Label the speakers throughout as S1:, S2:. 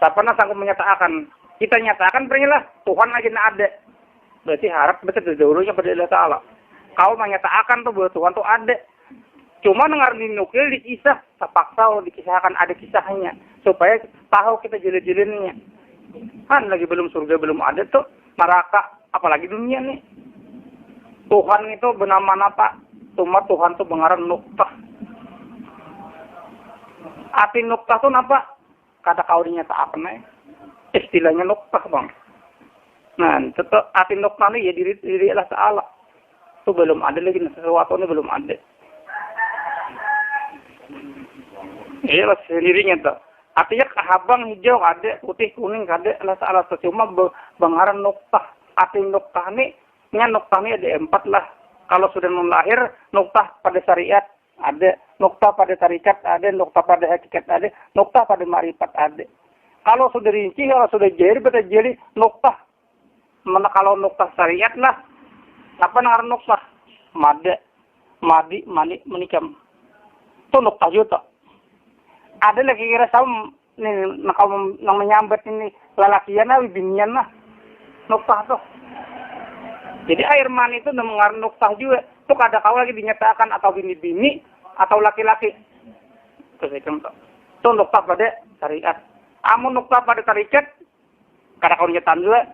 S1: Tak pernah sanggup menyatakan. Kita nyatakan berilah Tuhan lagi ada. Berarti harap betul dahulunya pada Allah Ta'ala. Kau menyatakan tuh bahwa Tuhan tuh ada. Cuma dengar dinukil di kisah, terpaksa dikisahkan ada kisahnya. Supaya tahu kita jeli-jelinya. Kan lagi belum surga, belum ada tuh neraka. Apalagi dunia nih. Tuhan itu bernama apa? Cuma Tuhan tuh bengaran nuktah. Arti nuktah tuh apa? Kata kau dinyatakan nih. Istilahnya nuktah bang. Nah, tetap arti nuktah nih ya diri Allah Ta'ala. Itu belum ada lagi, sesuatu ini belum ada. Iya sendirinya tuh. Artinya habang hijau ada, putih kuning ada, Allah Ta'ala. Cuma bengaran nuktah. Arti nuktah nih, nuktah nih ada 4 lah. Kalau sudah melahir, nuktah pada syariat ada, nuktah pada tarikat ada, nuktah pada hakikat ada, nuktah pada ma'rifat ada. Kalau sudah rinci, kalau sudah jahir, betul jadi nuktah. Mana kalau nuktah syariat lah, apa namanya nuktah? Madi, menikam. Itu nuktah juga. Ada lagi kira sama, nih, kalau menyambat ini lelakian lah, binian lah. Nuktah tuh. Jadi air mani itu mengarang nuktah juga. Itu kadang kau lagi dinyatakan atau bini-bini, atau laki-laki. Itu saya contoh. Itu nuktah pada syariat. Amun nuktah pada tarikat, kadang kau nyatakan juga,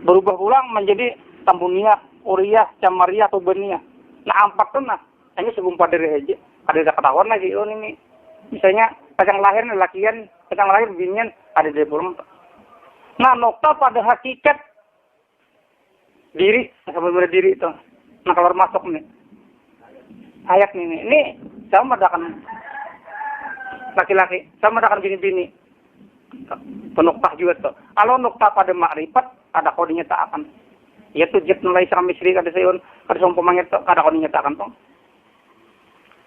S1: berubah ulang menjadi tambunia, uriyah, camariyah, atau beniyah. Nah, 4 tuh nah. Ini sebelum pada rehaji. Ada ketahuan lagi, oh ini. Misalnya, pasang lahir lakian, pasang lahir binian, ada di burung. Nah, nuktah pada hakikat, diri, sebenarnya diri itu. Nah, keluar masuk nih. Ayat ini sama adakan laki-laki, sama adakan bini-bini. Penuktah juga tuh. Kalau nuktah pada makrifat, ada kau dinyatakan. Yaitu jet mulai sama misri, kada sayun, kada sompomangnya tuh, kada kau dinyatakan tuh.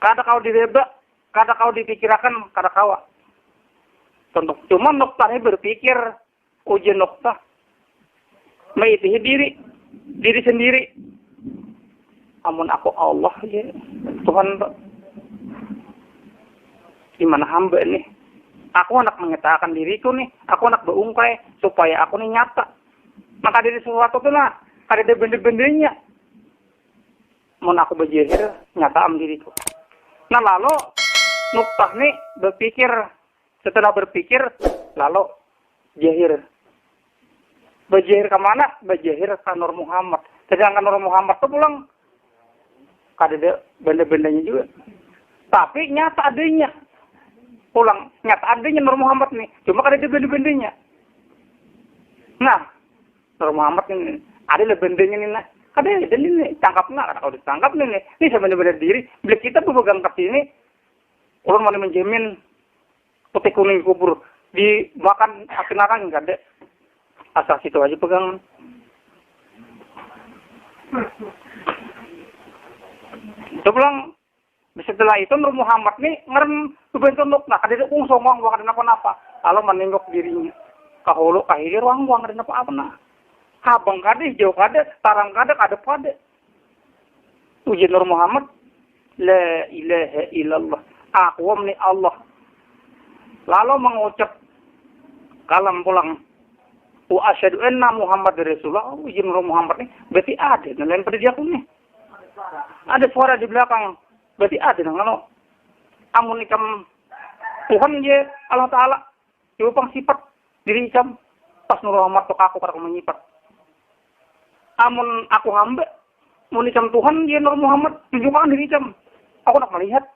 S1: Kada kau direbak, kada kau dipikirakan, kada kau. Contoh, cuma nuktahnya berpikir, ujian nuktah. Mengitihi diri sendiri. Amun aku Allah ya, Tuhan tuh. Gimana hamba nih? Aku anak menyatakan diriku nih, aku anak berungkai supaya aku nih nyata. Maka dari sesuatu tuh lah, ada benda-bendanya. Mun aku berjahir, nyata diriku. Nah lalu, nuktah nih berpikir, setelah berpikir, lalu jahir. Berjahir kemana? Berjahir ke Nur Muhammad. Sedangkan Nur Muhammad tuh pulang, ada benda-bendanya juga. Tapi nyata adanya. Pulang nyata adanya Nur Muhammad nih, cuma ada benda-bendanya. Nah, Nur Muhammad ini ada bendanya nih, nah, ada ini tangkap nak, kalau ditangkap nih, ini sebenarnya diri. Bila kita pemegang kaki ini, orang mana menjamin putih kuning kubur dimakan api neraka nggak ada, asal situ aja pegangan. Itu pulang. Setelah itu Nur Muhammad nih ngerem kebentuk nah kada ada songong kada napa-napa. Kalau menengok dirinya. Kahulu kahiri ruang kada napa-apa nah. Habang kada jauh kada, tarang kada pada. Uji Nur Muhammad la ilaha illallah. Aku ni Allah. Lalu mengucap kalam pulang wa asyhadu anna Muhammad Rasulullah. Uji Nur Muhammad nih berarti ada lain pada dia nih. Ada suara di belakang. Berarti ada kalau amun ikam Tuhan je Allah Ta'ala diupang sifat diri ikam pas Nur Muhammad tok aku kada menyifat. Amun aku hamba mun ikam Tuhan je Nur Muhammad tunjukkan diri ikam. Aku nak melihat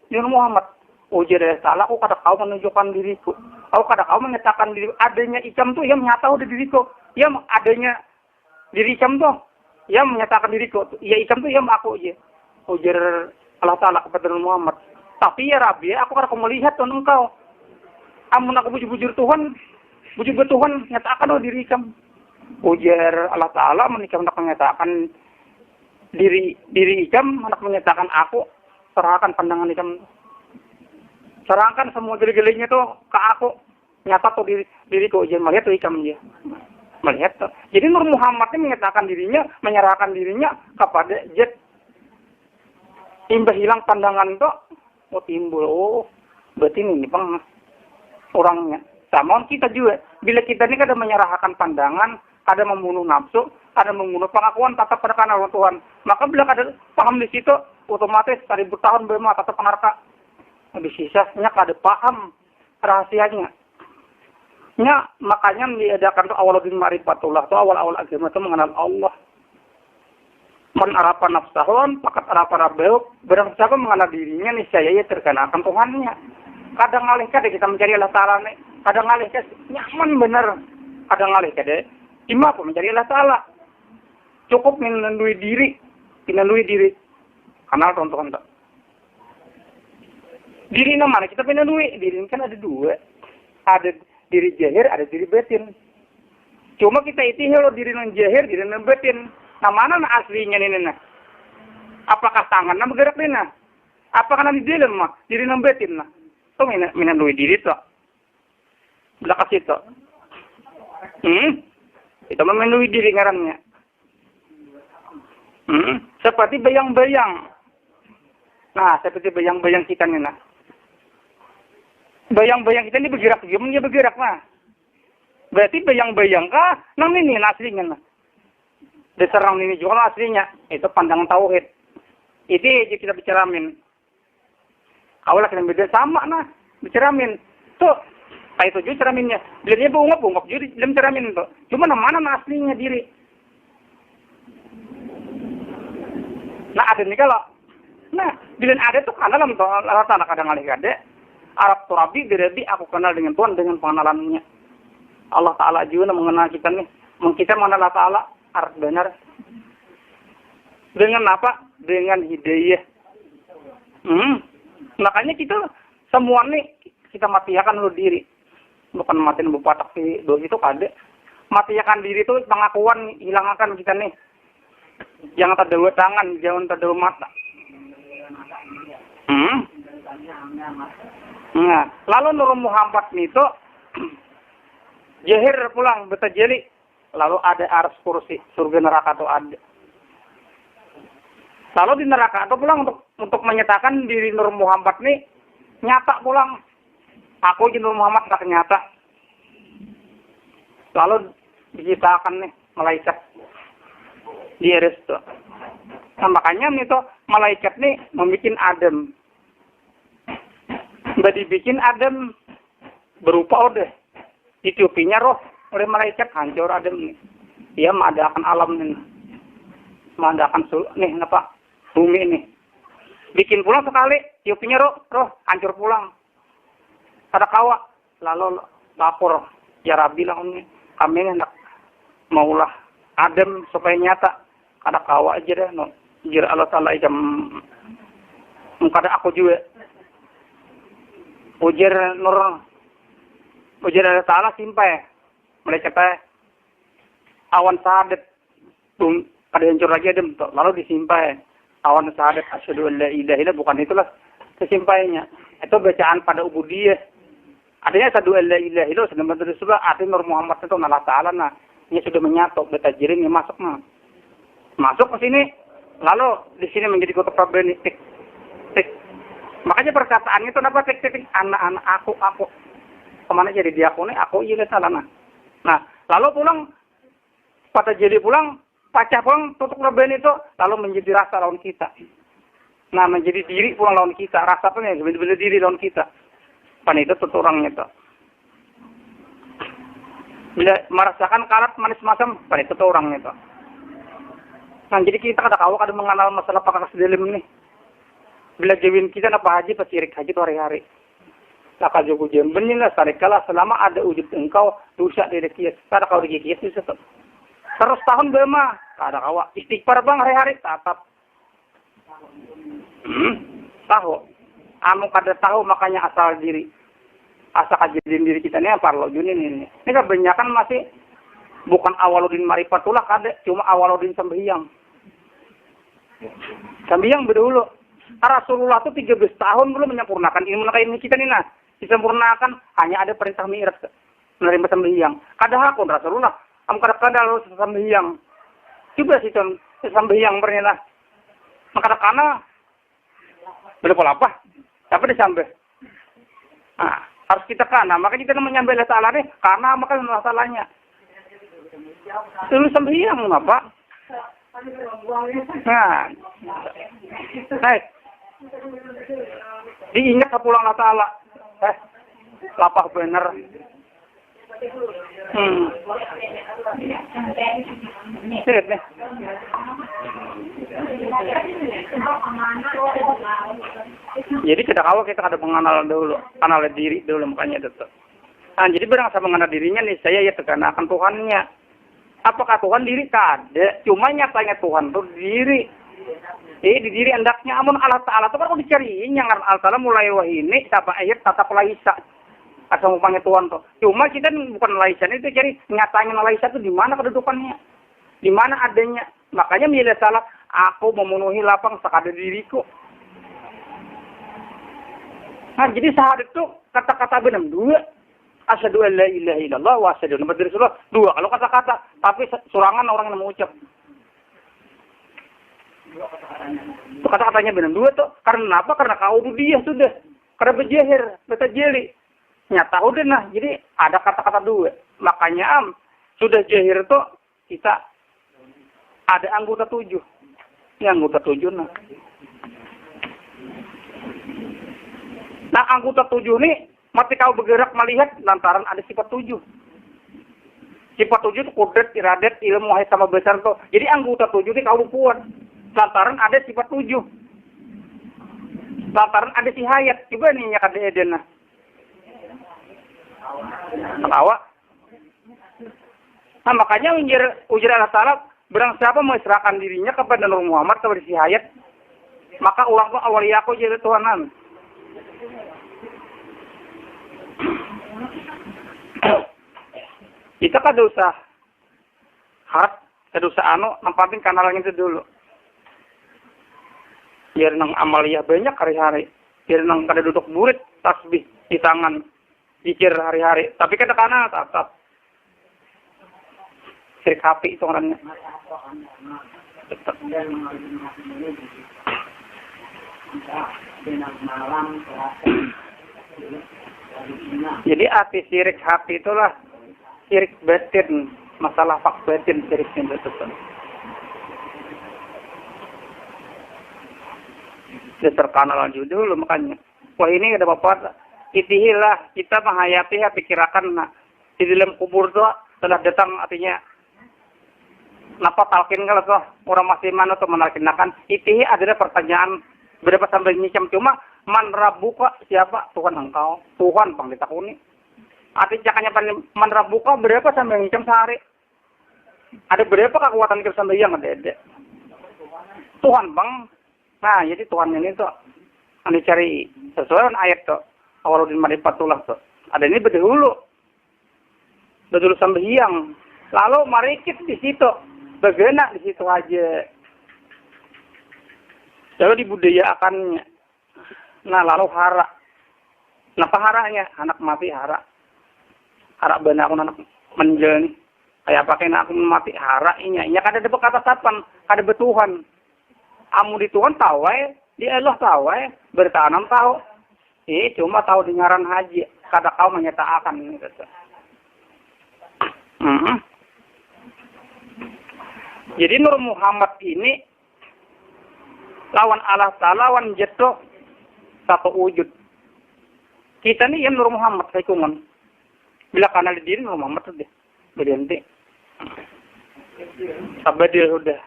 S1: Nur Muhammad. Oh jadi salah aku kada kau menunjukkan diriku. Aku kada kau menyatakan diri adanya ikam tuh yang nyata di diriku. Yang adanya diri ikam tuh yang menyatakan diriku. Ya ikam tuh yang aku je. Ujar Allah Ta'ala kepada Muhammad. Tapi ya Rabbi, aku kada melihat Tuhan engkau. Amun aku bujur-bujur Tuhan, bujur Tuhan, nyatakan diri kamu. Ujar Allah Ta'ala, menikah hendak menyatakan diri ikam, hendak menyatakan aku, serahkan pandangan ikam. Serahkan semua geli-gelinya tuh ke aku. Nyata tuh diriku, ujar melihat tuh ikam dia. Melihat tuh. Jadi Nur Muhammad ini menyatakan dirinya, menyerahkan dirinya kepada jet. Timbul hilang pandangan tuh, timbul, berarti ini bang orangnya. Sama kita juga. Bila kita ini kadang menyerahkan pandangan, kadang membunuh nafsu, kadang membunuh pengakuan tetap pada Allah Tuhan. Maka bila kadang paham di situ, otomatis 1000 tahun bema tetap neraka. Di sisanya kadang paham rahasianya. Ya, makanya diadakan tuh awaludin ma'rifatullah, tuh awal-awal agama itu mengenal Allah. Man arafa nafsahun, pakat arafa rabbehu, barang siapa mengenal dirinya, niscaya ia terkenakan Tuhannya. Kadang ngalih kade kita mencari Allah Ta'ala nih, kadang ngalih kade nyaman bener, kadang ngalih kade cuma apa mencari Allah Ta'ala. Cukup menandui diri, kenal tonton tak. Diri mana kita menandui, diri kan ada dua, ada diri jahir, ada diri batin. Cuma kita itu kalau diri yang jahir, diri yang batin. Nah mana aslinya ini nah? Apakah tangan nah bergerak ini nah? Apakah nanti di dalam mah diri yang batin nah? Itu minandui diri tuh. Belakang situ. Itu menandui diri ngarannya. Seperti bayang-bayang. Nah, seperti bayang-bayang kita nih nah. Bayang-bayang kita ini bergerak, dia bergerak nah. Berarti bayang-bayang kah? Nang ini aslinya nah. Deserang ini juga aslinya. Itu pandangan tauhid. Itu aja kita bicaramin. Awalnya kita beda sama nah. Bicaramin. Tuh. Kayak itu juga ceraminnya. Bila dia bungap juga dalam ceramin tuh. Cuma mana aslinya diri. Nah ada nih kalau. Nah. Bila ada tuh kan dalam tuh. Rata-rata kadang-kadang ada. Arab Turabi, Dirabi, aku kenal dengan Tuhan dengan pengenalannya. Allah Ta'ala juga mengenal kita nih. Kita mengenal Allah Ta'ala. Arab benar. Dengan apa? Dengan hidayah. Makanya kita semua nih kita matiakan dulu diri. Bukan matiin bupatak si dosi itu kade. Matiakan diri itu pengakuan hilangkan kita nih. Jangan terdua tangan, jangan terdua mata. Nah, lalu Nur Muhammad itu jahir pulang betajeli. Lalu ada ars kursi, surga neraka itu ada. Lalu di neraka itu pulang untuk menyatakan diri Nur Muhammad nih nyata pulang. Aku di Nur Muhammad tak nyata. Lalu diciptakan nih malaikat di restu. Nah makanya nih tuh malaikat nih membuat Adam. Udah dibikin Adam berupa udah ditiupinya roh oleh malaikat hancur Adam nih. Dia mengadakan alam nih. Mengadakan nih apa? Bumi nih. Bikin pulang sekali, tiupinya roh hancur pulang. Ada kawa, lalu lapor ya Rabbi lah ini. Kami hendak maulah Adam supaya nyata. Ada kawa aja deh no. Jir Allah Ta'ala jam kada aku juga. Ujar Allah Ta'ala simpai. Mereka teh awan sahadat ada hancur lagi ada lalu disimpai awan sahadat asyhadu an la ilaha illallah bukan itulah kesimpainya itu bacaan pada ubudiyah artinya asyhadu an la ilaha illallah sedang berdoa arti Nur Muhammad itu Allah Ta'ala nah dia sudah menyatu betajirin masuk ke sini lalu di sini menjadi kota problem tik makanya perkataannya itu apa tik anak-anak aku kemana jadi dia aku iya salah nah, lalu pulang, pada jadi pulang, pacah pulang, tutup reben itu, lalu menjadi rasa lawan kita. Nah, menjadi diri pulang lawan kita. Rasa apa nih? Benar-benar diri lawan kita. Pan itu tutup orangnya itu. Bila merasakan karat manis masam, pan itu tutup orangnya itu. Nah, jadi kita kada mengenal masalah pakar sedalim nih. Bila jawin kita apa haji, pasti irik haji itu hari-hari. Lakal jogo jembenin lah sarikala selama ada wujud engkau dosa dari kias. Kada kau di kias itu terus tahun bema. Kada kawa istighfar bang hari-hari tatap. Tahu. Anu kada tahu makanya asal diri. Asal kejadian diri kita ini apa lo junin ini. Ini kebanyakan masih bukan awaludin marifatullah kada cuma awaludin sembahyang. Sembahyang berdahulu. Rasulullah itu 13 tahun belum menyempurnakan ilmu kayak kita nih nah. Disempurnakan hanya ada perintah mi'raj menerima sembahyang. Kadang akun Rasulullah, kadang harus sembahyang. Coba sih sembahyang pernah. Maka karena berapa apa? Tapi disambah. Nah, Harus kita kana. Maka kita menyembah Allah Ta'ala nih, karena maka Allah Ta'alanya. Itu sembahyang apa? Nah. Hai. Diingat ke pulang Allah Ta'ala. Lapah bener. Sip nih. Jadi kita ada mengenal dulu, kenal diri dulu makanya itu. Nah, jadi berang saya mengenal dirinya nih, saya ya akan Tuhannya. Apakah Tuhan diri? Kada. Cuma nyatanya Tuhan tuh diri. Di diri hendaknya amun Allah Ta'ala itu kan kalau dicariin yang Allah Ta'ala mulai wahini sampai akhir tatap laisa. Asal umpamanya Tuhan tuh. Cuma kita bukan laisa itu cari nyatanya laisa itu di mana kedudukannya. Di mana adanya. Makanya milih salah aku memenuhi lapang sekadar diriku. Nah, jadi syahadat itu kata-kata benar dua. Asyhadu an la ilaha illallah wa asyhadu anna muhammadar rasulullah. Dua kalau kata-kata, tapi surangan orang yang mengucap. Itu kata-katanya benar dua tuh. Karena apa? Karena kau dia sudah. Karena berjahir, bertajeli. Nyata udah nah. Jadi ada kata-kata dua. Makanya sudah jahir tuh kita ada anggota 7. Ini anggota 7 nah. Nah anggota 7 nih mati kau bergerak melihat lantaran ada sifat 7. Sifat 7 itu kudret, iradat, ilmu, wahai sama besar tuh. Jadi anggota 7 nih kau kuat. Lantaran ada sifat 7. Lantaran ada si hayat. Coba nih ya kada Eden nah. Ketawa. Nah makanya ujar Allah Ta'ala berang siapa mengisrakan dirinya kepada Nur Muhammad kepada si hayat, maka orang itu awliyaku jadi Tuhanan. Kita kada usah harap, kada usah nempatin kanalnya itu dulu. Biar nang amaliyah banyak hari-hari. Biar nang kada duduk burit tasbih di tangan, zikir hari-hari. Tapi kada kana tatap. Sirik HP itu orangnya. Tetap. Jadi arti sirik HP itulah sirik batin, masalah fak batin siriknya itu. Dasar kanal dulu makanya. Wah ini ada apa-apa. Itihilah kita menghayati pikirakan di dalam kubur tuh telah datang artinya. Napa talkin kalau tuh orang masih mana tuh menalkinakan itihi adalah pertanyaan berapa sampai nyicam cuma man rabbuka siapa Tuhan engkau Tuhan bang ditakuni artinya jakanya man rabbuka berapa sampai nyicam sehari ada berapa kekuatan kita sampai yang ada Tuhan bang nah jadi Tuhan ini tuh anda cari sesuai dengan ayat tuh awaludin marifatulah tuh ada ini berdahulu sampai yang lalu marikit di situ bagaimana di situ aja. Lalu dibudayakannya. Nah, lalu hara. Kenapa haranya? Anak mati hara. Hara benar aku anak menjel nih. Kayak pakai aku mati hara inya. Inya kada ada kata sapan, kada betuhan. Amu di Tuhan tahu di Allah tahu bertanam tahu. Cuma tahu di ngaran haji. Kada kau menyatakan gitu. Jadi Nur Muhammad ini lawan Allah Ta'ala, lawan jatuh satu wujud. Kita nih yang Nur Muhammad, saya kuman. Bila kanal diri Nur Muhammad sudah berhenti. Sampai dia sudah.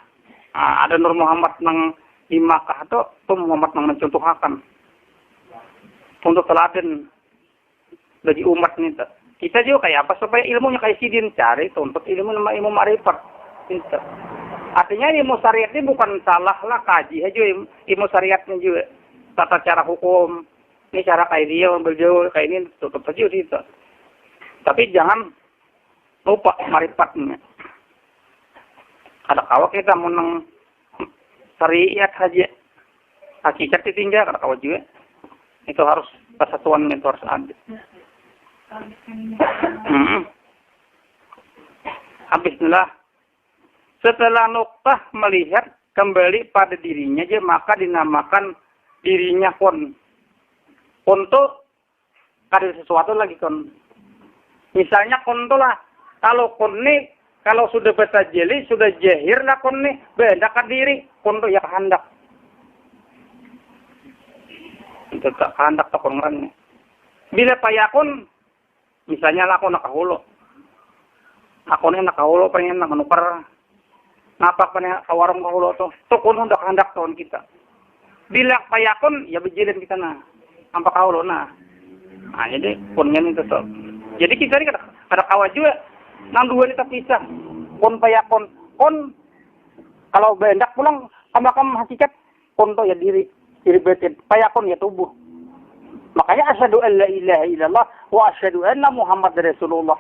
S1: Ada Nur Muhammad nang di Makkah atau Muhammad nang mencontohkan. Untuk teladan bagi umat nih. Kita juga kayak apa supaya ilmunya kayak sidin cari untuk ilmu ma'rifat. Artinya ilmu syariat ini bukan salah lah kaji aja ilmu syariatnya juga tata cara hukum ini cara kayak dia ambil jauh kayak ini tutup saja itu tapi jangan lupa marifatnya ada kawak kita menang syariat saja hakikat ditinggal ada kawak juga itu harus persatuan itu harus ada habislah. Setelah Nuqtah melihat kembali pada dirinya aja maka dinamakan dirinya Kun. Untuk Ada sesuatu lagi kon. Misalnya kon tuh lah, kalau kon nih, kalau sudah betajeli, sudah jahir lah kon nih, benda ke diri, kon tuh ya kehendak. Itu tak kehendak tak kon ngerangnya. Bila payakon, misalnya lah aku nak kahulu. Aku nih nak kahulu pengen nak menukar. Napa pengen kawarong kahulu tuh. Tuh kon hendak kehendak tahun kita. Bila payakon, ya berjilin kita nah. Ampak kahulu nah. Nah, jadi konnya ini tetap. Jadi kita ini ada kawan juga. Nang dua ini terpisah. Kon payakon. Kon, kalau bendak pulang, kamu hakikat. Kon tuh ya diri batin. Payakon ya tubuh. Makanya asyhadu an la ilaha illallah wa asyhadu anna Muhammad Rasulullah.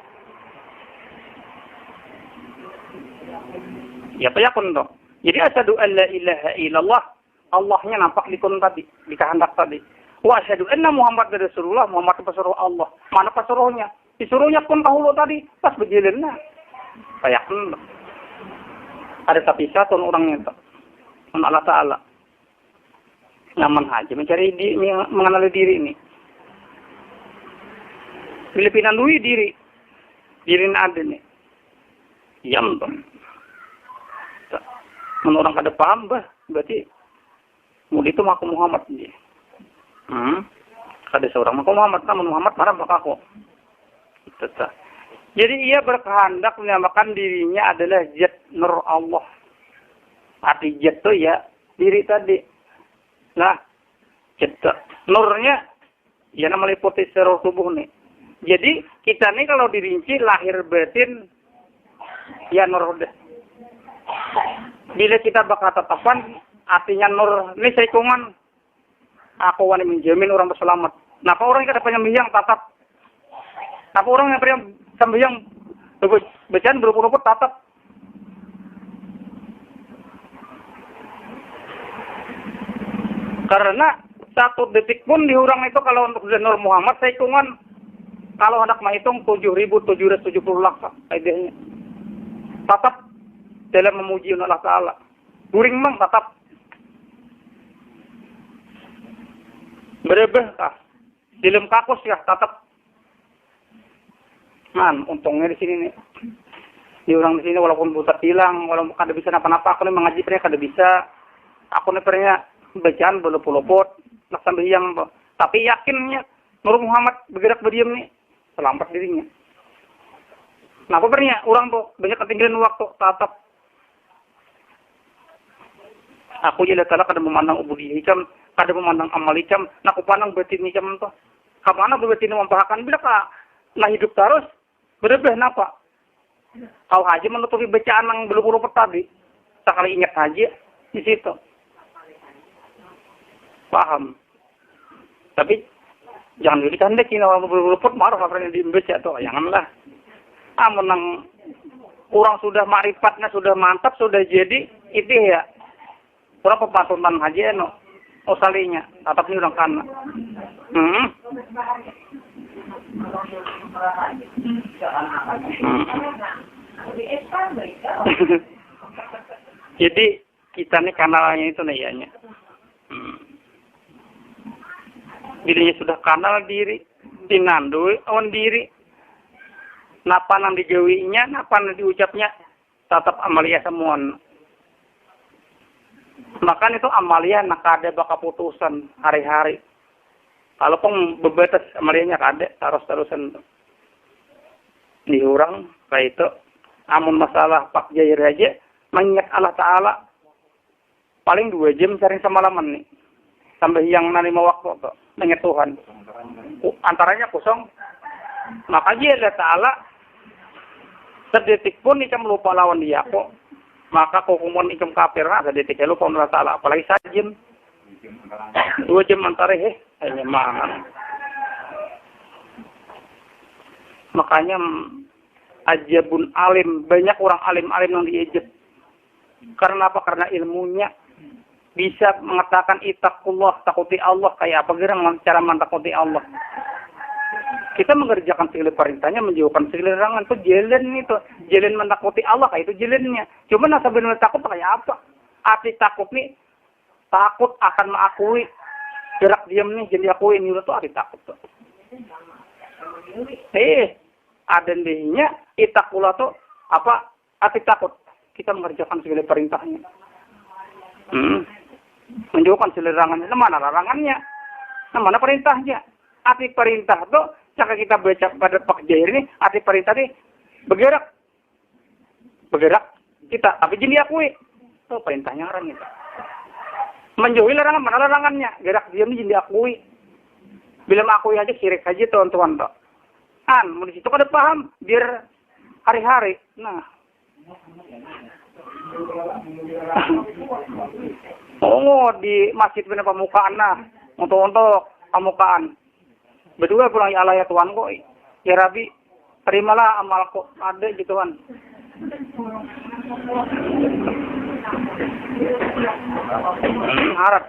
S1: Ya payakon tuh. Jadi asyhadu an la ilaha illallah. Allahnya nampak di kon tadi. Di kehendak tadi. Wa asyhadu anna Muhammad Rasulullah, Muhammad pesuruh Allah. Mana pesuruhnya? Disuruhnya pun kahulu tadi, pas berjalan nah. Kayak ada terpisah tuh orangnya tuh. Allah Ta'ala. Nyaman aja mencari mengenali diri ini. Filipina lui diri. Diri ada nih. Diam tuh. Menurut orang kada paham bah, berarti mudi itu maku Muhammad dia. Ada seorang maka Muhammad, namun Muhammad marah maka aku. Tetap. Jadi ia berkehendak menyamakan dirinya adalah zat nur Allah. Arti zat itu ya diri tadi. Nah, zat nurnya ya meliputi seluruh tubuh nih. Jadi kita nih kalau dirinci lahir batin ya nur deh. Bila kita berkata tetapan artinya nur ini seikungan. Aku wani menjamin orang berselamat. Napa orang yang kada penyembah tatap? Napa orang yang pernah sembahyang bacaan berpuluh-puluh tatap? Karena 1 detik pun di orang itu kalau untuk Nur Muhammad saya hitungan kalau hendak menghitung 7.770 laksa idenya. Tatap dalam memuji Allah Ta'ala. Guring mang tatap. Berebeh kah? Dalam kakus ya tatap. Man, untungnya di sini nih. Di orang di sini walaupun buta hilang, walaupun kada bisa napa-napa, aku nih mengaji pernah kada bisa. Aku nih pernah bacaan berluput-luput, nak sembahyang. Tapi yakinnya Nur Muhammad bergerak berdiam nih, selamat dirinya. Nah, aku pernah orang tuh banyak ketinggalan waktu tatap. Aku jadi telah kada memandang ubudiyah hikam, kada memandang amal hikam, nak aku pandang batin hikam tuh. Kamana batin membahakan bila ka nah hidup terus berbeh napa? Kau haji menutupi bacaan yang belum tadi. Sekali ingat haji di situ. Paham. Tapi jangan jadi kandek ini orang berluput marah apa yang dibaca tuh. Janganlah. Menang orang sudah marifatnya sudah mantap sudah jadi itu ya. Berapa pasukan haji no? Osalinya, tatap ini orang kana. Jadi kita nih kanalnya itu nih ya. Dirinya sudah kanal diri, tinandui on diri. Napa nang dijawinya, napa nang diucapnya, tetap amalia semua. Maka itu amalia nak ada baka putusan hari-hari. Kalau pun bebatas amalianya kada terus-terusan diurang kayak itu. Amun masalah Pak Jair aja mengingat Allah Ta'ala paling 2 jam sering semalaman nih. Sampai yang nanti waktu tuh mengingat Tuhan. Antaranya kosong. Maka Allah Ta'ala sedetik pun ikam lupa lawan dia kok. Maka hukuman ikam kafir sedetik lupa Allah Ta'ala. Apalagi sajim. 2 jam antara hanya mahal. Makanya ajabun alim. Banyak orang alim-alim yang di Egypt. Karena apa? Karena ilmunya bisa mengatakan ittaqullah, takuti Allah. Kayak apa kira cara mentakuti Allah. Kita mengerjakan segala perintahnya, menjauhkan segala larangan. Itu jalan itu. Jalan mentakuti Allah. Kayak itu jalannya. Cuma sebenarnya takut kayak apa? Arti takut nih. Takut akan mengakui gerak diam nih jadi akuin itu arti takut tuh. Ada dehnya itakula tuh apa? Hati takut. Kita mengerjakan segala perintahnya. Menjauhkan segala larangannya. Mana larangannya? Mana perintahnya? Hati perintah tuh, jika kita baca pada Pak Jair ini, hati perintah ini bergerak. Bergerak kita, tapi jadi diakui. Itu perintahnya orang itu. Menjauhi larangan, mana larangannya? Gerak diam ini jadi diakui. Bila mengakui aja, sirik aja teman-teman. Mau di situ kada paham, biar hari-hari. Nah. Di masjid benar pemukaan nah. Untuk pemukaan. Berdua pulang ya Allah ya Tuhan kok. Ya Rabbi, terimalah amalku. Ada gitu kan. Harap.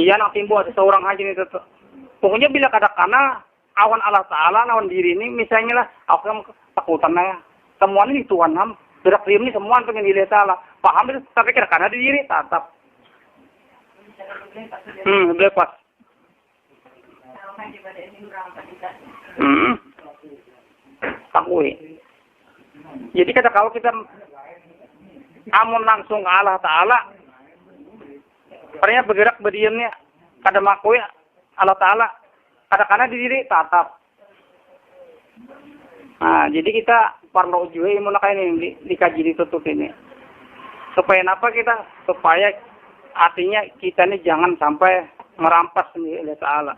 S1: Iya nak timbul seorang haji itu. Pokoknya bila kadang-kadang awan Allah Ta'ala, awan diri ini, misalnya lah, aku yang takutan ya. Semua ini Tuhan ham. Gerak diam ini semua pengen dilihat salah. Paham itu, tapi kadang-kadang di diri, tetap. Lepas. Takui. Jadi kata kalau kita amun langsung ke Allah Ta'ala, ternyata bergerak berdiamnya, kada makui Allah Ta'ala, kadang-kadang di diri, tetap. Nah, jadi kita perlu juga ilmu ini dikaji ditutup ini. Supaya apa kita? Supaya artinya kita ini jangan sampai merampas sendiri Allah Ta'ala.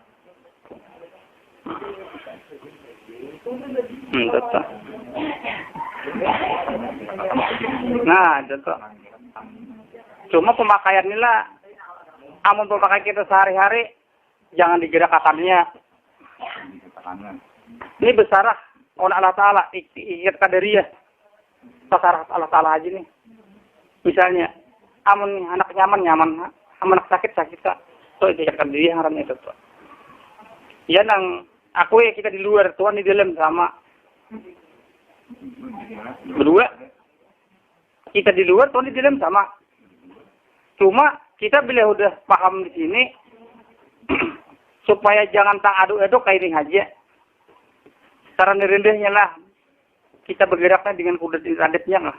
S1: Betul. Nah, betul. Cuma pemakaian inilah, amun pemakaian kita sehari-hari, jangan digerak akannya. Ini besar oleh Allah Ta'ala, ikat kaderiyah. Besar Allah Ta'ala aja nih. Misalnya, amun anak nyaman, amun anak sakit. So, ikat kaderiyah haramnya itu. Ya, nang aku ya kita di luar, Tuhan di dalam sama. Berdua, kita di luar, Tuhan di dalam sama. Cuma, kita bila udah paham di sini, supaya jangan tak aduk-aduk kayak ini aja. Cara rendahnya lah, kita bergeraknya dengan kudat adatnya lah.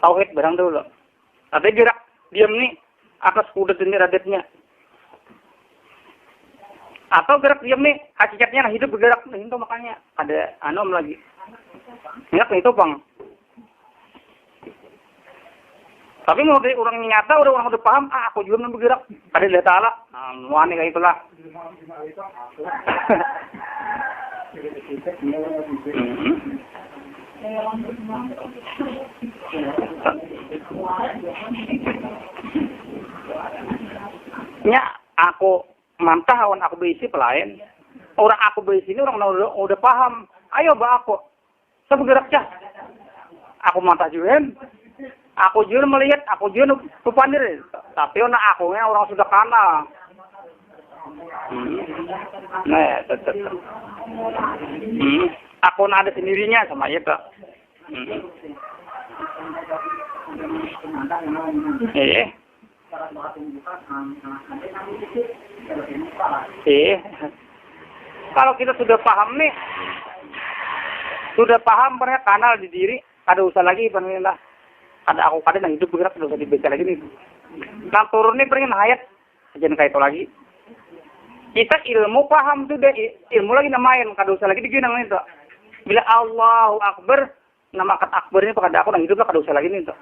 S1: Tauhid barang dulu. Tapi gerak, diam nih, atas kudat adatnya. Atau gerak diam nih, hakikatnya nah hidup bergerak. Nah, itu makanya ada anom lagi. Ingat itu bang. Tapi mau dari orang nyata, orang udah paham, aku juga mau bergerak. Ada lihat Allah, wani kayak itulah. Ya, aku mantah awan aku berisi pelayan. Orang aku berisi ini orang udah paham. Ayo bah aku. Saya bergerak cah. Aku mantah juga. Aku juga melihat, aku juga kepandir. Tapi aku orang sudah kenal. Nah, tetap. Aku ada sendirinya sama itu. Kalau kita sudah paham nih, sudah paham pernah kanal di diri, ada usah lagi pemerintah. Ada aku kadang yang hidup bergerak, tidak usah dibaca lagi nih. Nah turun nih pengen hayat, jangan kayak itu lagi. Kita ilmu paham tuh deh, ilmu lagi namain, kada usah lagi diginang itu. Bila Allahu Akbar, nama kata Akbar ini pada aku yang hidup lah kada usah lagi nih itu.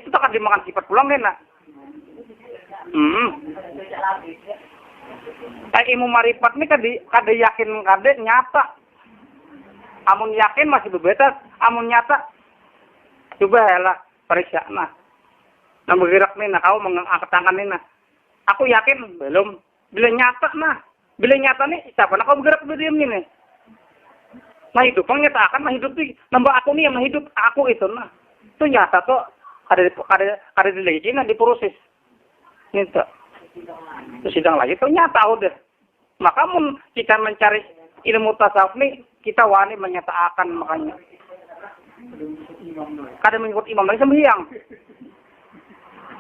S1: Itu tak dimakan sifat pulang deh nak. Kayak ilmu marifat ini kada yakin kada nyata. Amun yakin masih berbeda, amun nyata. Coba lah periksa nah. Nah bergerak nih nah, kau mengangkat tangan nih nah. Aku yakin belum. Bila nyata nah. Bila nyata nih siapa nak kau bergerak berdiam nih. Nah hidup nyatakan nah hidup nih. Nambah aku nih yang hidup aku itu nah. Itu nyata tuh ada dilegi nah diproses. Nih tuh. Terus sidang lagi tuh nyata udah. Maka mun kita mencari ilmu tasawuf nih kita wani menyatakan makanya. Kada mengikut imam lagi sembahyang.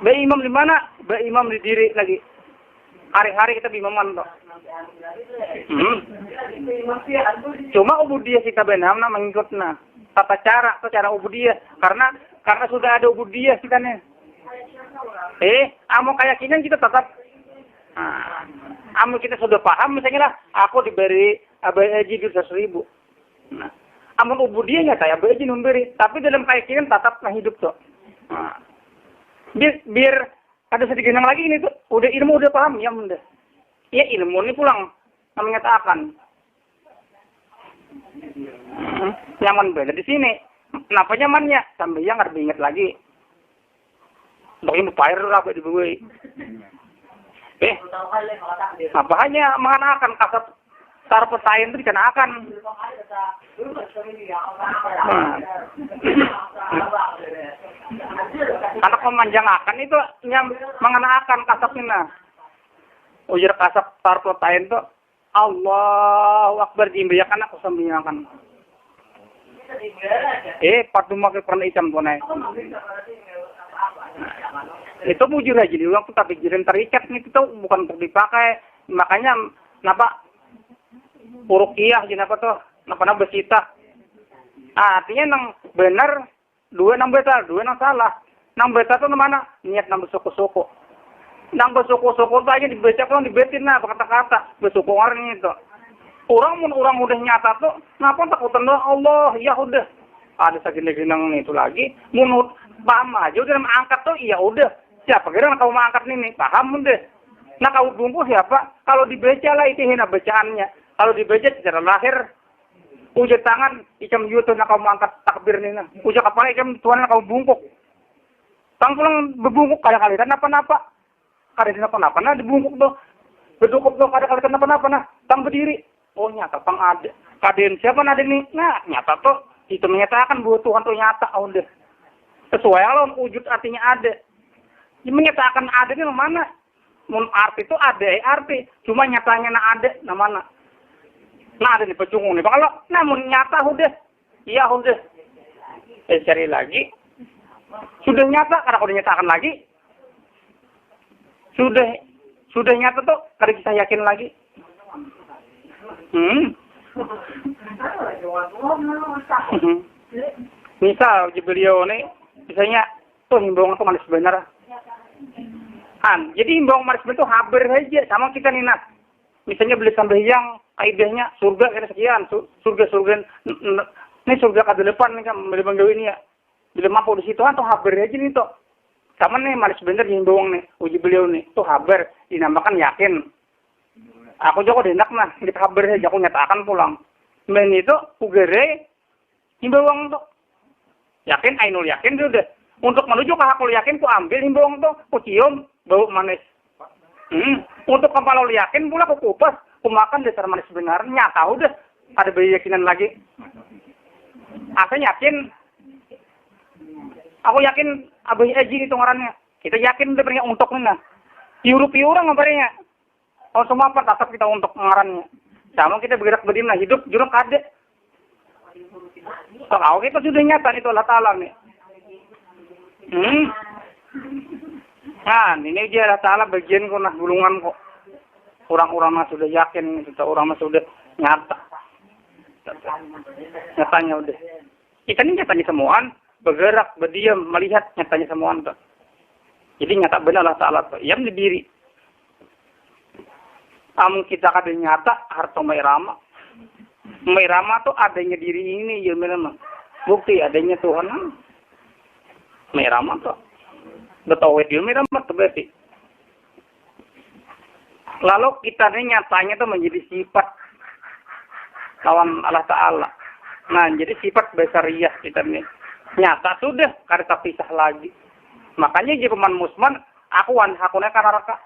S1: Be imam di mana? Be imam di diri lagi. Hari-hari kita bimaman toh. Cuma ubudiyah kita benamna mengikutna. Tata cara ubudiyah karena sudah ada ubudiyah kita nih. Amo keyakinan kita tetap amo kita sudah paham misalnya lah aku diberi haji 100.000. Nah, amun ubudiyahnya saya haji memberi, tapi dalam keyakinan tetap hidup tuh. Nah, biar ada sedikit yang lagi ini tuh udah ilmu udah paham ya udah. Ya ilmu ini pulang mengatakan nyaman beda di sini. Kenapa nyamannya? Sampai yang harus ingat lagi. Bagaimana bayar apa di bawah? Apa hanya mengatakan kasat tar pesaing itu dikenakan. Anak memanjangkan itu mengenakan kasapnya. Ujar kasap tar pesaing itu Allahu Akbar diimbayakan aku sambiakan. Patu makai peran hitam tunai. Itu bujur aja di uang tuh tapi jiran terikat nih itu bukan untuk dipakai. Makanya kenapa uruqiyah jenapa tuh napa besita. Artinya nang benar dua nang betal, dua nang salah. Nang betal tuh mana? Niat nang bersuku-suku. Nang bersuku-suku tuh aja dibaca kalau dibetin nah kata-kata bersuku orang itu. Orang udah nyata tuh, kenapa takutan doang Allah, ya udah. Ada segini-gini itu lagi, menurut paham aja udah angkat tuh, iya udah. Siapa kira kau mau angkat ini, paham udah. Nah kau bungkus siapa? Kalau dibaca lah itu hina bacaannya. Kalau dibaca secara lahir, ujat tangan, icam yuto nak kau mau angkat takbir ini. Ujat kepala icam tuan kau bungkuk. Tang pulang berbungkuk kali-kali dan apa-apa. Kali-kali apa-apa, nah dibungkuk tuh. Berdukuk tuh kali-kali apa-apa, nah tang berdiri. Oh nyata pang ada. Kaden siapa ada nih? Nah nyata tuh itu menyatakan bahwa Tuhan tuh nyata. Oh udah. Sesuai alam wujud artinya ada. Ini menyatakan ada ini mana? Mun arti itu ada arti. Cuma nyatanya ada mana? Nah ada nih pecungung nih. Kalau namun nyata udah. Iya udah. Cari lagi. Sudah nyata karena udah nyatakan lagi. Sudah nyata tuh karena kita yakin lagi. Misal beliau nih, misalnya tuh himbauan tuh manis bener. Jadi himbauan manis bener tuh haber aja sama kita nih nak. Misalnya beli sambayang, kaidahnya surga kira sekian, surga. Ini surga ke depan nih kan, beli bangga ini ya. Bila mampu di situ kan tuh haber aja nih tuh. Sama nih manis bener himbauan nih, uji beliau nih, tuh haber dinamakan yakin. Aku juga enak mah, kita kabar saja aku nyatakan pulang. Men itu ugere himbauan tuh. Yakin, ainul yakin sudah. Untuk menuju ke hakul yakin, ku ambil himbauan tuh, ku cium bau manis. Untuk kepala yakin pula ku kupas, ku makan dasar manis benar. Nyata udah, ada keyakinan lagi. Aku yakin. Aku yakin Abah Haji itu ngarannya. Kita yakin udah punya untuk nih nah. Piuru-piuru ngabarnya. Oh semua apa tetap kita untuk ngarannya. Sama kita bergerak berdiri hidup juruk ada. Kalau kita sudah nyata itu Allah Ta'ala nih. Nah ini dia Allah Ta'ala bagian kok nah gulungan kok. Orang-orang sudah yakin, orang sudah nyata. Nyatanya udah. Kita ini nyatanya semuaan. Bergerak, berdiam, melihat nyatanya semuaan tuh. Jadi nyata benar Allah Ta'ala tuh. Yang di diri. Kita kada nyata harta Mairama. Mairama tuh adanya diri ini ya memang. Bukti adanya Tuhan. Mairama tuh. Betul dia Mairama tuh berarti. Lalu kita ini nyatanya tuh menjadi sifat lawan Allah Ta'ala. Nah jadi sifat besariyah kita ini. Nyata sudah kada terpisah lagi. Makanya jadi peman musman aku hakunya karena raka.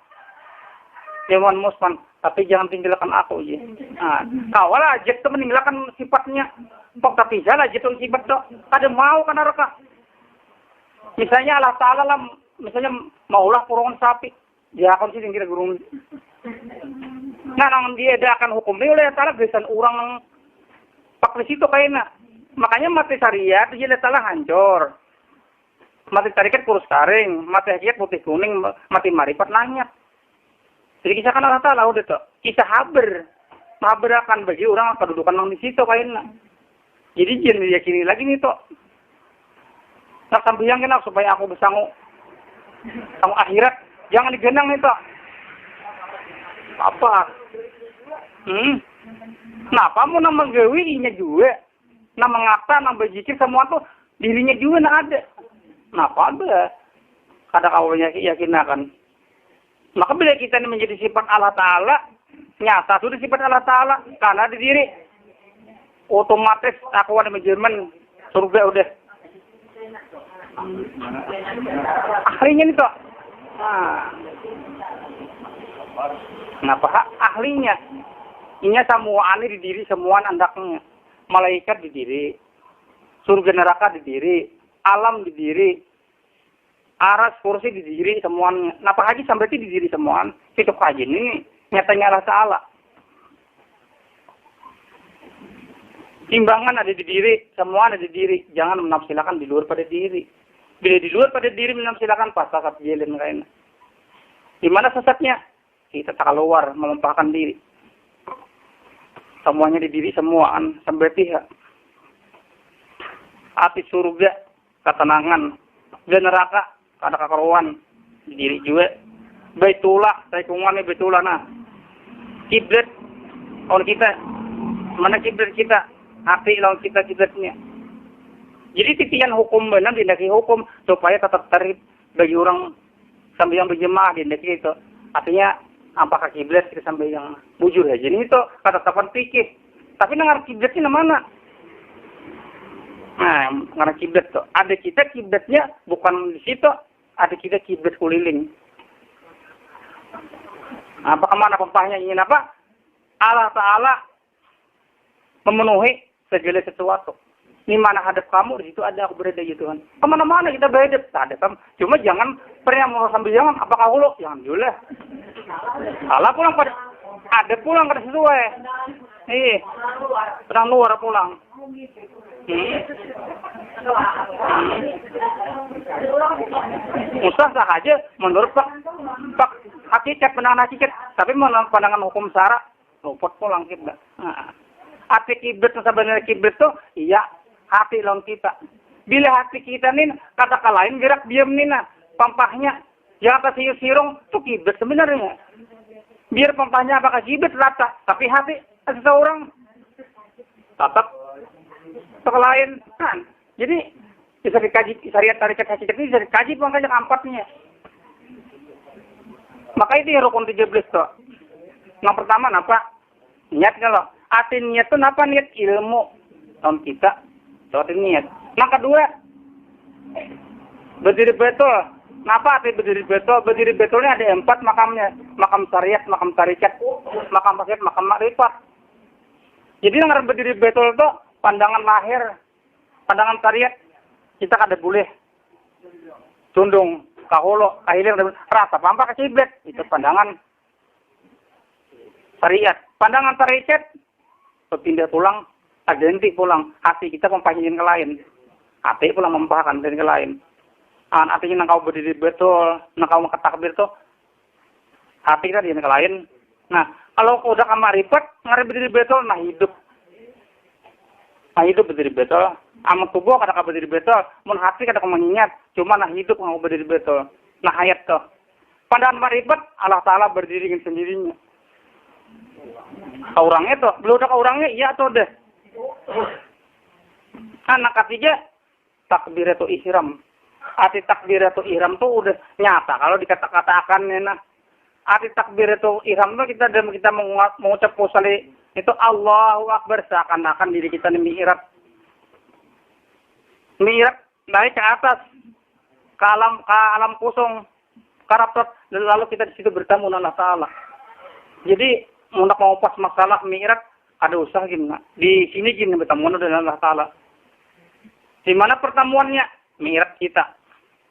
S1: Dewan musman, tapi jangan tinggalkan aku ya. Nah, kawal aja itu meninggalkan sifatnya. Pok tapi jalan aja tuh sifat tuh. Kada mau kan raka. Misalnya Allah Ta'ala lah, misalnya maulah kurungan sapi. Ya akan sih tinggal gurung. Nah, nang dia ada akan hukum dia oleh Allah Ta'ala bisan orang pak di situ kayaknya. Makanya mati syariat jadi salah hancur. Mati tarikat kurus karing, mati hakikat putih kuning, mati marifat langit. Jadi kisahkan Allah Ta'ala udah tuh. Kisah haber. Mahaberakan bagi orang kedudukan yang di situ kayaknya. Jadi jangan diyakini lagi nih toh. Nah sambil yang kenal supaya aku bisa kamu akhirat. Jangan digenang nih toh. Apa? Kenapa mau nama gawinya juga? Nama ngata, nama jikir semua tuh dirinya juga nak ada. Kenapa ada? Kadang awalnya yakin akan. Maka bila kita ini menjadi sifat Allah Ta'ala, nyata sudah sifat Allah Ta'ala, karena di diri, otomatis aku ada menjerman surga udah. Ahlinya nih toh. Kenapa? Ahlinya. Ini semua aneh di diri, semua andaknya. Malaikat di diri, surga neraka di diri, alam di diri, aras, kursi di diri semuanya. Napa haji sampai di diri semua? Hidup haji ini nyatanya Allah Ta'ala. Timbangan ada di diri, semua ada di diri. Jangan menafsilakan di luar pada diri. Bila di luar pada diri menafsilakan pas sesat jelin kayaknya. Di mana sesatnya? Kita tak keluar melumpahkan diri. Semuanya di diri semuaan sampai pihak. Api surga, ketenangan, dan neraka ada kekaruan di diri juga. Baitullah, rekungannya baitullah nah. Kiblat orang kita. Mana kiblat kita? Hati lawan kita kiblatnya. Jadi titian hukum benar dindaki hukum supaya tetap tertib bagi orang sampai yang berjemaah dindaki itu. Artinya apakah kiblat kita sampai yang bujur ya. Jadi itu ketetapan fikih. Tapi dengar kiblatnya mana? Nah, karena kiblat tuh. Ada kita kiblatnya bukan di situ. Ada kita kiblat kuliling. Apa kemana pempahnya ingin apa? Allah Ta'ala memenuhi segala sesuatu. Di mana hadap kamu, di situ ada aku berada ya Tuhan. Kemana-mana kita berada. Ada kan? Cuma jangan pernah mau sambil jangan. Apakah hulu? Jangan dulu. Allah pulang pada. Ada pulang pada sesuai. Pedang luar pulang. Usah sah aja menurut Pak hakikat pandangan hakikat, tapi menurut pandangan hukum syara luput pulang kiblat. Hati kiblat sebenarnya kiblat tuh iya hati lawan kita. Bila hati kita nih kata lain gerak diam nih nah pampahnya jangan kasih sirong tuh kiblat sebenarnya. Biar pampahnya apakah kiblat rata, tapi hati seseorang tetap lain kan. Jadi bisa dikaji syariat tarikat hakikat ini bisa dikaji makanya keempatnya. Maka itu ya rukun 13 tuh. Yang pertama apa? Niat kalau hati niat itu apa? Niat ilmu tahun kita. Tahun niat. Yang kedua berdiri betul. Kenapa hati berdiri betul? Berdiri betulnya ada 4 makamnya. Makam syariat, makam tarikat, makam hakikat, makam makrifat. Jadi yang berdiri betul itu pandangan lahir, pandangan syariat, kita kada boleh tundung, kaholo, kahilir, rasa pampa ke kiblat. Itu pandangan syariat. Pandangan tarikat, berpindah pulang, ganti pulang. Hati kita mempahin ke lain. Hati pulang mempahakan ke lain. Artinya kau berdiri betul, kau ketakbir tuh, hati kita di ke lain. Nah, kalau udah kamarifat, ngarep berdiri betul, nah hidup. Nah hidup berdiri betul. Amat tubuh kada berdiri betul. Mun hati kada mengingat. Cuma nah hidup nggak berdiri betul. Nah hayat tuh. Pandangan marifat Allah Ta'ala berdiri dengan sendirinya. Orangnya tuh. Belum ada orangnya iya tuh deh. Anak ketiga takbiratul ihram. Arti takbiratul ihram tuh udah nyata. Kalau dikata-katakan nah. Arti takbiratul ihram tuh kita mengucap posali itu Allahu Akbar seakan-akan diri kita mi'raj. Mi'raj naik ke atas ke alam kosong karapet lalu kita di situ bertemu dengan Allah Ta'ala. Jadi untuk mau pas masalah mi'raj ada usaha gimana? Di sini gini bertemu dengan Allah Ta'ala. Di mana pertemuannya? Mi'raj kita.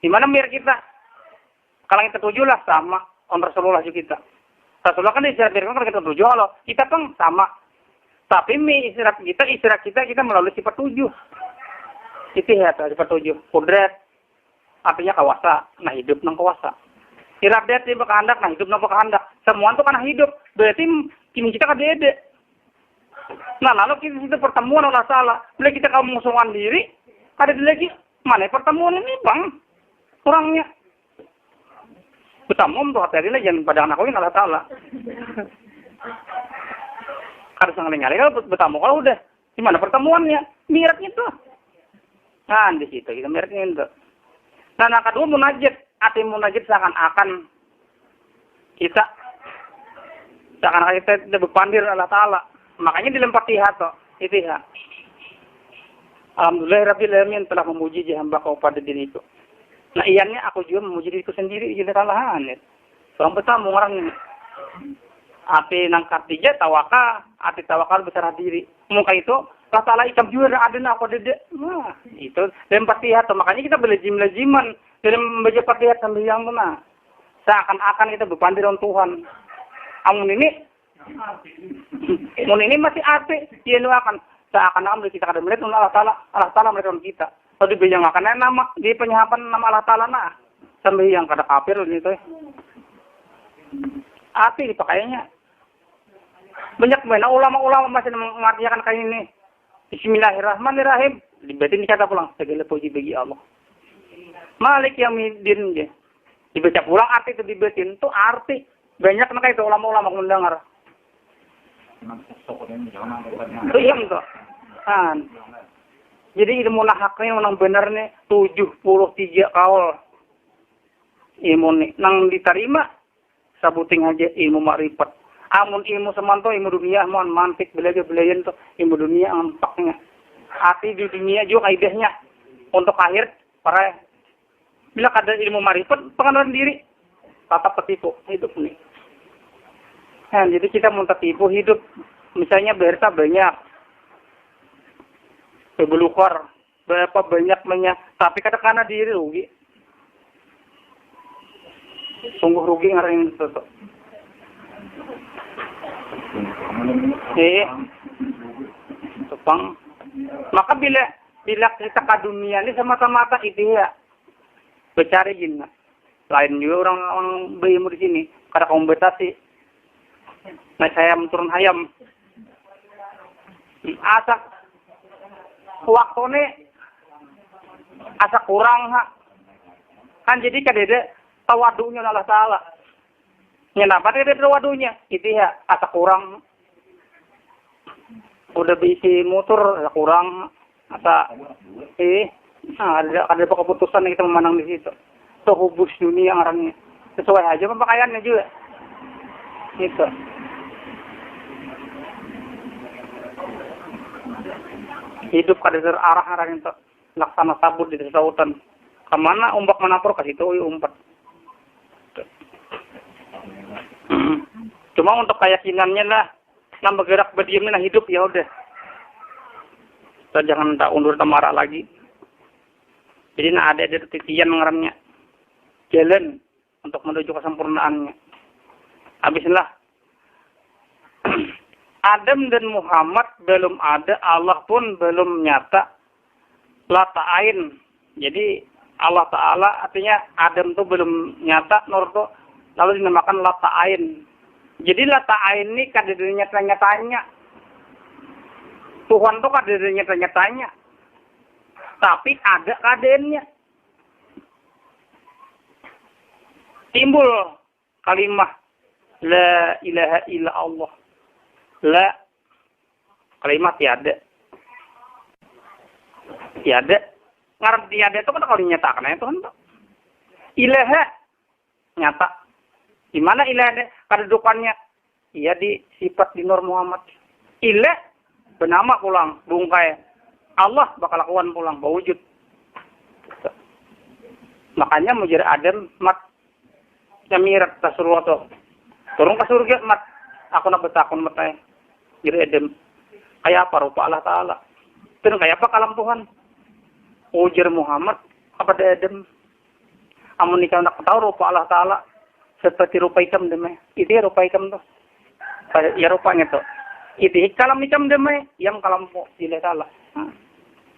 S1: Di mana mi'raj kita? Kalau kita tujuh lah sama on Rasulullah juga kita. Rasulullah kan disyaratkan kalau kita tujuh Allah. Kita kan sama. Tapi istirahat kita melalui sifat 7. Itihad sifat 7. Kudrat artinya kawasa, nah hidup nang kawasa. Iradat di kehendak, nah hidup nang kehendak. Semua itu karena hidup. Berarti kini kita kadede. Nah, lalu kita pertemuan Allah Ta'ala. Bila kita kamu musuhan diri, ada lagi mana pertemuan ini bang? Kurangnya. Bertemu tuh hati-hati lah jangan pada anak kawin Allah Ta'ala. Harus ngalih-ngalih kalau bertemu kalau udah di mana pertemuannya miratnya tuh. Nah di situ kita miratnya itu. Nah, yang kedua munajat, arti munajat seakan-akan kita berpandir Allah Ta'ala. Makanya dilempar tihat toh, itu ya. Alhamdulillah Rabbil Alamin telah memuji hamba kau pada diriku. Nah iannya aku juga memuji diriku sendiri jadi kalahan ya. Soalnya bertamu orang ini. Ati nangkat tija tawakal, ati tawakal besar diri. Muka itu kata ikam juga ada apa dede. Nah, itu dan patihat. Makanya kita belajim-lajiman dalam membaca patihat sambil yang benar. Seakan-akan kita berpandir on Tuhan. Amun ini masih ati dia doakan. Seakan-akan kita kada melihat Allah Ta'ala melihat kita. Kalau dibayangkan nama di penyehapan nama Allah Ta'ala nah. Sambil yang kada kafir gitu. Ati dipakainya. Banyak ulama-ulama masih mengartikan kayak ini. Bismillahirrahmanirrahim. Dibatin dikata pulang. Segala puji bagi Allah. Malik Yaumiddin dia. Dibaca pulang arti itu dibatin. Itu arti. Banyak mereka itu ulama-ulama mendengar. Itu iya tuh. Kan. Jadi ilmu nahaknya menang benar nih 73 kaul. Ilmu nih. Nang diterima. Sabuting aja ilmu makrifat. Amun ilmu semanto ilmu dunia mohon mantik belajar-belajar tuh ilmu dunia ampaknya. Arti di dunia juga kaidahnya untuk akhir para bila kada ilmu makrifat pengenalan diri tatap tertipu hidup nih. Nah, jadi kita mau tertipu hidup misalnya berita banyak berbelukar berapa banyaknya tapi kadang-kadang diri rugi. Sungguh rugi ngarahin itu. Tepang. Maka bila kita ke dunia ini semata-mata itu ya bercari jin. Lain juga orang berilmu di sini. Kada kompetisi. Nah saya turun hayam. Asak waktu ini asak kurang ha. Kan jadi kadede tawadunya Allah Ta'ala. Kenapa dia tawadunya? Itu ya, asa kurang. Udah bisi motor, asa kurang. Ada keputusan yang kita memandang di situ. Itu hubus dunia orangnya. Sesuai aja pemakaiannya juga. Gitu. Hidup kada terarah-arah itu. Laksana sabut di sautan. Kemana ombak manapur kasih itu umpat. Cuma untuk keyakinannya lah, yang bergerak berdiamnya hidup ya udah. Kita jangan tak undur marah lagi. Jadi ada titian ngarannya jalan untuk menuju kesempurnaannya. Habislah Adam dan Muhammad belum ada, Allah pun belum nyata. La ta'ain. Jadi Allah Ta'ala artinya Adam tuh belum nyata, Nur tuh lalu dinamakan la ta'ain. Jadi la ta'ain ini kadernya nyata-nyatanya. Tuhan tuh kadernya nyata-nyatanya. Tapi ada kadernya. Timbul kalimat la ilaha illa Allah. La kalimat tiada. Tiada. Ngarep tiada itu kan kalau dinyatakan itu kan. Ilaha nyata. Di mana ilah kedudukannya? Iya di sifat di Nur Muhammad. Ilah bernama pulang, bungkai. Allah bakal lakukan pulang, berwujud. Makanya mujir Adam mat jamirat Rasulullah tuh. Turun ke surga mat. Aku nak betakun matai. Jadi Adam. Kayak apa rupa Allah Ta'ala? Dan kayak apa kalam Tuhan? Ujir Muhammad apa Adam? Amun nikah nak tahu rupa Allah Ta'ala seperti rupa hitam demi. Itu ya rupa hitam tuh. Ya rupanya tuh. Itu kalam macam damai, yang kalam po sila salah.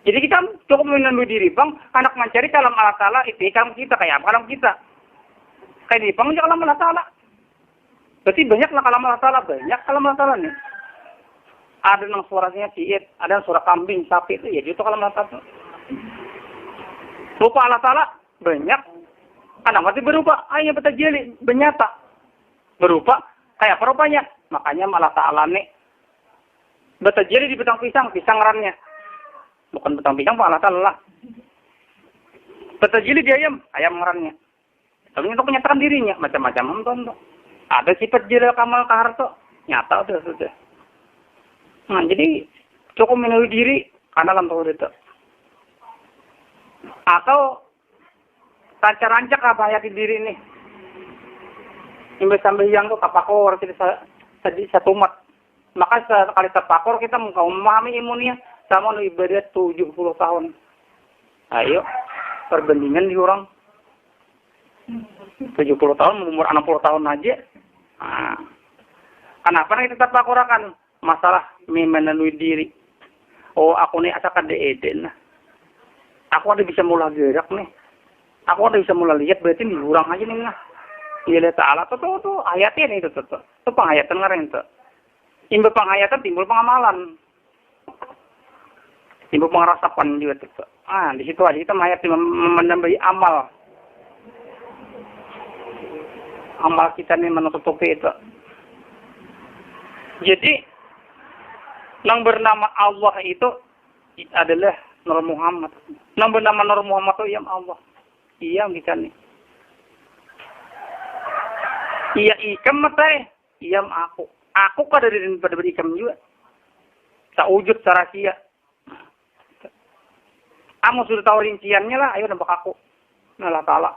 S1: Jadi kita cukup menandui diri bang, anak mencari kalam Allah Ta'ala, itu kalam kita, kayak apa kalam kita. Kayak di bang, kalam Allah Ta'ala. Berarti banyaklah kalam Allah Ta'ala, banyak kalam Allah Ta'ala nih. Ada yang suaranya ciit, ada yang suara kambing, sapi itu, ya itu kalam Allah Ta'ala. Rupa Allah Ta'ala, banyak. Anak mati berupa, ayah betajeli, benyata. Berupa, kayak apa rupanya? Makanya Allah Ta'ala nih, betajeli di betang pisang, pisang rannya. Bukan betang pisang, Allah Ta'ala. Betajeli di ayam, ayam rannya. Tapi untuk menyatakan dirinya, macam-macam. Ada sifat jilal kamal kaharto, nyata sudah. Nah, jadi cukup menilai diri, karena lam tahu itu. Atau rancak apa hayati diri ini. Sambil yang tuh kapakor kita satu umat. Maka sekali terpakor kita memahami imunnya sama ibadah 70 tahun. Ayo perbandingan di orang 70 tahun umur 60 tahun aja. Nah, kenapa kita terpakorakan masalah memenuhi diri? Oh, aku nih asalkan deeden. Aku ada bisa mulai gerak nih. Aku ada bisa mulai lihat berarti di urang aja nih nah. Iya Ta'ala tuh ayatnya nih tuh. Itu penghayatan ngaren tuh. Timbul penghayatan timbul pengamalan. Timbul pengerasapan juga tuh. Ah, di situ aja kita menghayati menambahi amal. Amal kita nih menutupi itu. Jadi yang bernama Allah itu adalah Nur Muhammad. Yang bernama Nur Muhammad itu yang Allah. Iya kita nih. Iya ikam matai. Iya aku. Aku kan pada berikam juga. Tak wujud secara sia. Kamu sudah tahu rinciannya lah. Ayo nampak aku. Allah Ta'ala.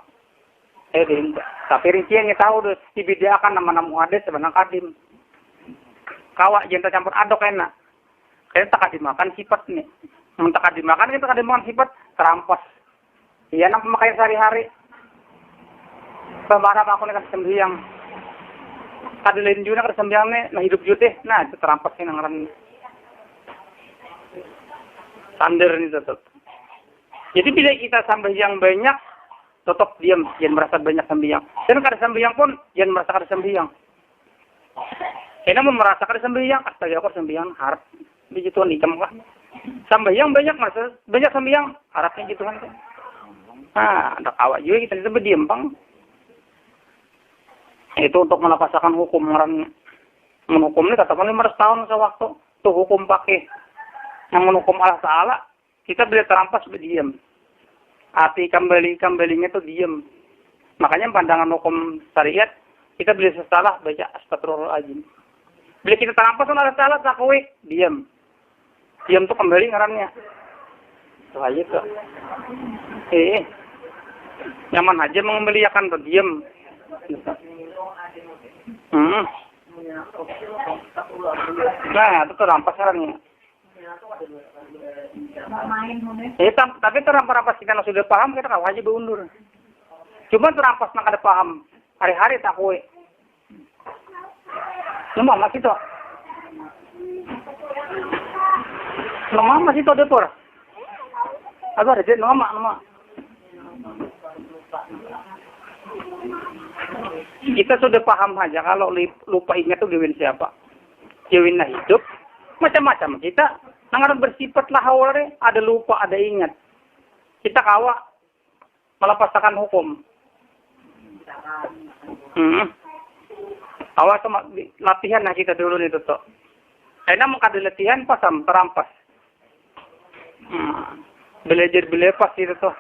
S1: Ayo deh. Tapi rinciannya tahu deh. Dibedakan nama-nama muhadis sebenarnya kadim. Kawak jangan campur aduk enak. Kayaknya tak dimakan sifat nih. Tak dimakan kita tak dimakan sifat terampas. Iya nak pemakai sehari-hari. Pembarap aku nih sembiang. Kadelain juga nak sembiang nih. Nah hidup juga. Nah itu terampas sih nangaran. Sander nih tetap. Jadi bila kita sembahyang banyak, tetap diam. Jangan merasa banyak sembahyang. Dan kada sembahyang pun jangan merasa kada sembahyang. Karena mau merasakan sembahyang, astaga aku sembahyang harap. Begituan ikam lah. Sembahyang banyak merasa banyak sembahyang harapnya gitu kan. Nah, ada awak juga kita disebut diam bang. Itu untuk melaksanakan hukum orang menghukum ini katakan 500 tahun sewaktu tuh hukum pakai yang menghukum Allah Ta'ala kita boleh terampas berdiam. Arti kembalinya tuh diam. Makanya pandangan hukum syariat kita boleh salah baca astagfirullahaladzim. Bila kita terampas Allah Ta'ala takwi diam. Diam tuh kembali ngarannya. Tuh aja tuh. Nyaman aja mengembalikan tuh diam. Nah, itu terampas caranya. Tapi terampas kita sudah paham kita kau aja berundur. Cuma terampas nak ada paham hari-hari tak kue. Nama masih tu. Nama masih tu depor. Aku ada jadi nama. Kita sudah paham aja kalau lupa ingat tuh gawin siapa. Gawin hidup. Macam-macam kita. Nangaran bersifat lah awalnya. Ada lupa, ada ingat. Kita kawa melepaskan hukum. Awal tuh latihan nah kita dulu nih tuh. Karena mau kada latihan pasam terampas. Belajar itu tuh.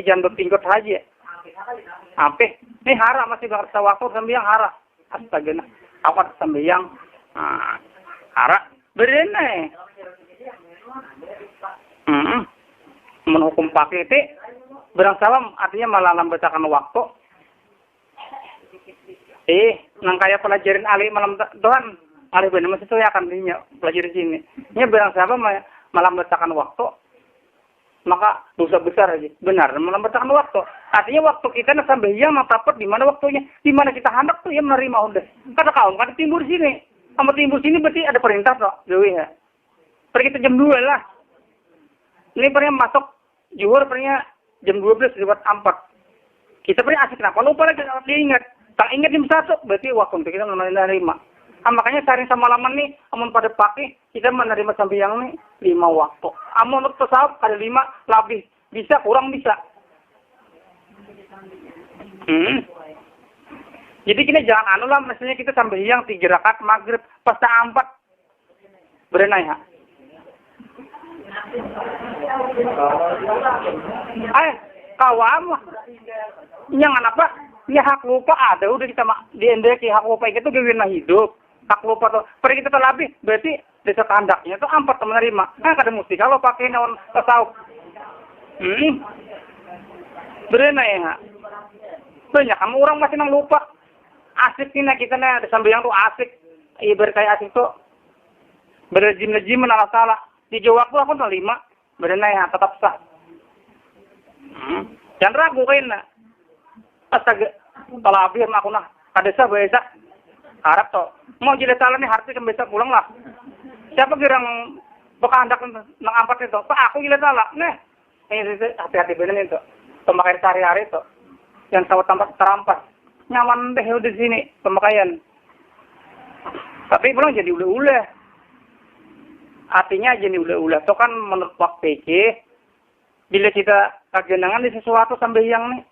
S1: Jangan bertingkut aja. Apa? Ini hara masih berasa waktu sembiang hara. Astaga nah. Awat sembiang. Hara. Berenai. Menghukum pakai itu. Berang salam artinya malah lambatkan waktu. Nang kaya pelajarin alih malam Tuhan. Alih benar masih itu ya akan pelajari sini. Ini berang salam malah lambatkan waktu. Maka dosa besar aja. Benar, melambatkan waktu. Artinya waktu kita sampai yang matapat di mana waktunya, di mana kita hendak tuh ya menerima udah. Kata kaum, kata timbul sini. Sama timbul sini berarti ada perintah toh, gawe ya. Pergi kita jam 2 lah. Ini pernah masuk juhur pernah jam 12 lewat 4. Kita pernah asik kenapa lupa lagi diingat. Tak ingat jam 1 berarti waktu kita menerima. Makanya sehari sama laman nih, amun pada pakai kita menerima sambiang nih 5 waktu. Amun untuk tasawuf ada 5 lebih bisa kurang bisa. Jadi kita jangan anu lah, misalnya kita sambiang 3 rakaat maghrib pas tak 4 berenai ha. Kawam jangan apa? Ya hak lupa ada udah kita di endek hak lupa itu gawin hidup. Hak lupa tuh. Pergi kita lebih berarti desa kehendaknya tuh 4 menerima. Nah kada mesti kalau pakai naon tasawuf. Berenai ha. Banyak kamu orang masih nang lupa. Asik nih kita nih ada sambil yang tuh asik. Ibarat kayak asik tuh berjim-jim ala salah. Di Jawa aku tuh 5 berenai ha tetap sah. Jangan ragu kain na. Astaga, kalau habis aku nah kada sah biasa. Harap toh mau jadi salah nih harus bisa pulang lah. Siapa kirang bekandak nang 4 itu? Pak aku gila salah. Nih, hati-hati bener itu. Pemakaian sehari-hari itu. Yang sawat tambah terampas. Nyaman deh udah di sini pemakaian. Tapi belum jadi ule-ule. Artinya jadi ule-ule. Itu kan menurut Pak PJ, bila kita kagenangan di sesuatu sambiang nih,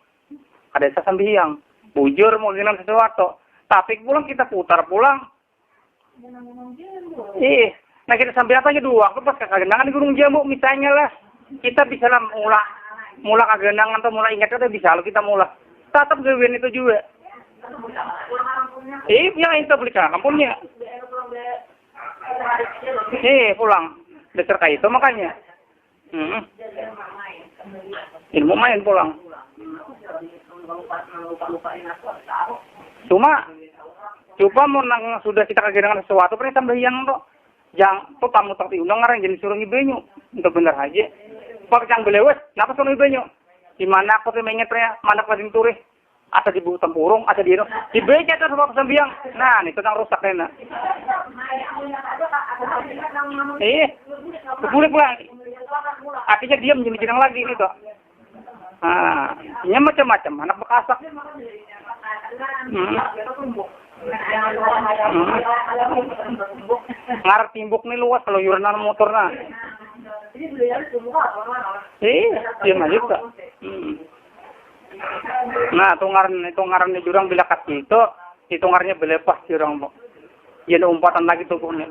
S1: ada sambiang, bujur mau genang sesuatu. Tapi pulang kita putar pulang. Nah kita sambil apa aja 2 waktu pas kagenangan di Gunung Jambu misalnya lah. Kita bisa lah mula kagenangan atau mula ingat itu bisa lo kita mula. Tetap gawin itu juga. Yang itu beli kampungnya. Pulang. Dasar kayak itu makanya. Ilmu main pulang. Coba mau nang sudah kita kagedangan sesuatu pernah tambah yang tuh. Yang tuh tamu tak diundang ngarang jadi suruh ibenyu. Untuk bener aja. Pak yang belewes, kenapa suruh ibenyu? Di mana aku tuh mengingat pernah mana kadin turih. Ada di buku tempurung, ada di beca tuh sebab sambiang. Nah, itu nang rusak nena. Boleh pulang. Artinya dia menjadi jenang lagi itu. Ini macam-macam, anak bekasak. Ngarep timbuk nih luas kalau yuran motor nah. Dia maju kak. Nah, tunggaran ni jurang bila kat itu ngarnya belepas jurang mo. Yan umpatan lagi tuh punya.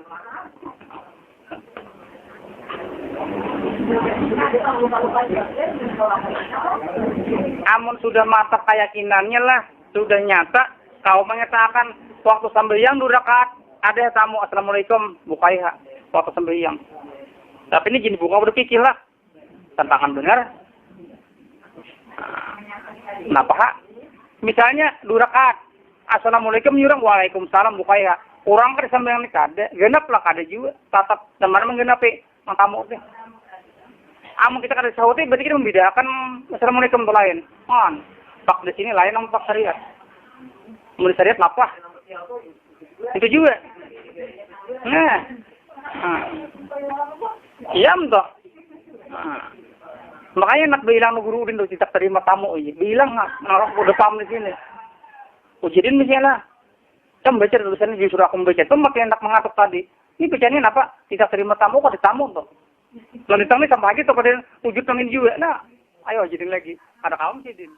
S1: Amun sudah mata keyakinannya lah, sudah nyata, kau mengatakan waktu sambiang 2 rakaat ada tamu assalamualaikum bukaiha waktu sambiang. Tapi ini jadi buka berpikir lah, tantangan benar. Kenapa hak? Misalnya 2 rakaat. Assalamualaikum nyurang waalaikumsalam bukaya. Orang kan sambil yang kada, genap lah kada juga. Tatap teman menggenapi mangkamu teh. Amun kita kada sahuti berarti kita membedakan assalamualaikum itu lain. Pak di sini lain sama pak syariat. Menurut syariat lapah. Itu juga. Nah. Iya toh. Makanya nak bilang guru udin tidak terima tamu aja. Bilang ngarok udah paham di sini. Ujidin misalnya. Kan baca tulisannya justru aku membaca. Itu makin enak mengatur tadi. Ini bacanya apa? Tidak terima tamu kok ditamu tuh. Lalu ditangani sama lagi tuh pada wujud tamin juga. Nah, ayo jidin lagi. Ada kaum jidin.